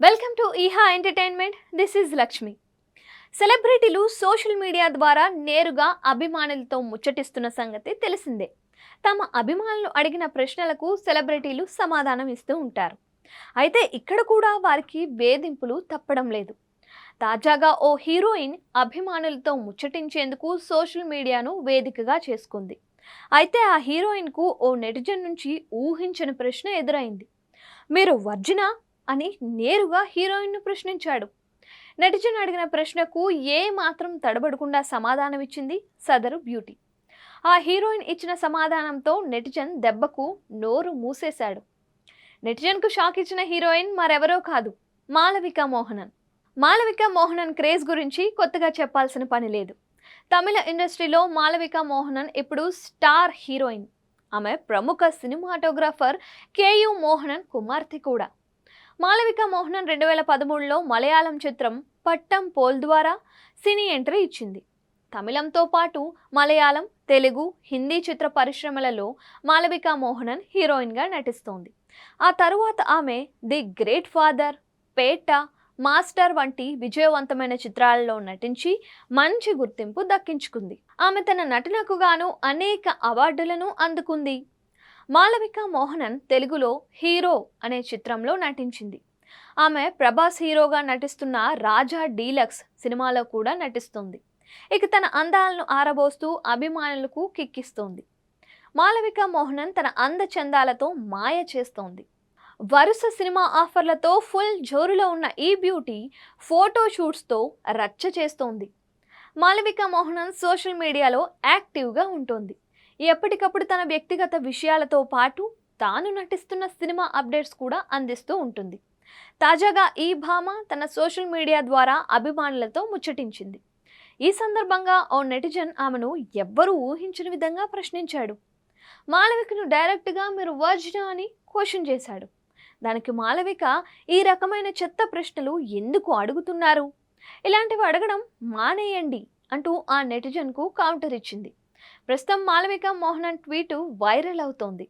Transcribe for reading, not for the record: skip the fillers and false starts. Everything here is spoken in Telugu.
వెల్కమ్ టు ఈహా ఎంటర్టైన్మెంట్. This is Lakshmi. సెలబ్రిటీలు సోషల్ మీడియా ద్వారా నేరుగా అభిమానులతో ముచ్చటిస్తున్న సంగతి తెలిసిందే. తమ అభిమానులు అడిగిన ప్రశ్నలకు సెలబ్రిటీలు సమాధానం ఇస్తూ ఉంటారు. అయితే ఇక్కడ కూడా వారికి వేధింపులు తప్పడం లేదు. తాజాగా ఓ హీరోయిన్ అభిమానులతో ముచ్చటించేందుకు సోషల్ మీడియాను వేదికగా చేసుకుంది. అయితే ఆ హీరోయిన్కు ఓ నెటిజన్ నుంచి ఊహించని ప్రశ్న ఎదురైంది. మీరు వర్జినా అని నేరుగా హీరోయిన్ను ప్రశ్నించాడు. నెటిజన్ అడిగిన ప్రశ్నకు ఏ మాత్రం తడబడకుండా సమాధానమిచ్చింది సదరు బ్యూటీ. ఆ హీరోయిన్ ఇచ్చిన సమాధానంతో నెటిజన్ దెబ్బకు నోరు మూసేశాడు. నెటిజన్కు షాక్ ఇచ్చిన హీరోయిన్ మరెవరో కాదు, మాళవిక మోహనన్. మాళవిక మోహనన్ క్రేజ్ గురించి కొత్తగా చెప్పాల్సిన పని లేదు. తమిళ ఇండస్ట్రీలో మాళవిక మోహనన్ ఇప్పుడు స్టార్ హీరోయిన్. ఆమె ప్రముఖ సినిమాటోగ్రాఫర్ కేయు మోహనన్ కుమార్తె కూడా. మాళవిక మోహనన్ 2013లో మలయాళం చిత్రం పట్టం పోల్ ద్వారా సినీ ఎంట్రీ ఇచ్చింది. తమిళంతో పాటు మలయాళం, తెలుగు, హిందీ చిత్ర పరిశ్రమలలో మాళవిక మోహనన్ హీరోయిన్గా నటిస్తోంది. ఆ తరువాత ఆమె the great father, Peta, master వంటి విజయవంతమైన చిత్రాలలో నటించి మంచి గుర్తింపు దక్కించుకుంది. ఆమె తన నటనకు గాను అనేక అవార్డులను అందుకుంది. మాళవిక మోహనన్ తెలుగులో హీరో అనే చిత్రంలో నటించింది. ఆమె ప్రభాస్ హీరోగా నటిస్తున్న రాజా డీలక్స్ సినిమాలో కూడా నటిస్తుంది. ఇక తన అందాలను ఆరబోస్తూ అభిమానులకు కిక్కిస్తోంది. మాళవిక మోహనన్ తన అందచందాలతో మాయ చేస్తోంది. వరుస సినిమా ఆఫర్లతో ఫుల్ జోరులో ఉన్న ఈ బ్యూటీ ఫోటో షూట్స్తో రచ్చ చేస్తోంది. మాళవిక మోహనన్ సోషల్ మీడియాలో యాక్టివ్గా ఉంటుంది. ఎప్పటికప్పుడు తన వ్యక్తిగత విషయాలతో పాటు తాను నటిస్తున్న సినిమా అప్డేట్స్ కూడా అందిస్తూ ఉంటుంది. తాజాగా ఈ భామ తన సోషల్ మీడియా ద్వారా అభిమానులతో ముచ్చటించింది. ఈ సందర్భంగా ఓ నెటిజన్ ఆమెను ఎవ్వరూ ఊహించని విధంగా ప్రశ్నించాడు. మాళవికను డైరెక్ట్గా మీరు వర్జినా అని క్వశ్చన్ చేశాడు. దానికి మాళవిక ఈ రకమైన చెత్త ప్రశ్నలు ఎందుకు అడుగుతున్నారు, ఇలాంటివి అడగడం మానేయండి అంటూ ఆ నెటిజన్కు కౌంటర్ ఇచ్చింది. ప్రస్తుతం మాళవిక మోహనన్ ట్వీట్ వైరల్ అవుతోంది.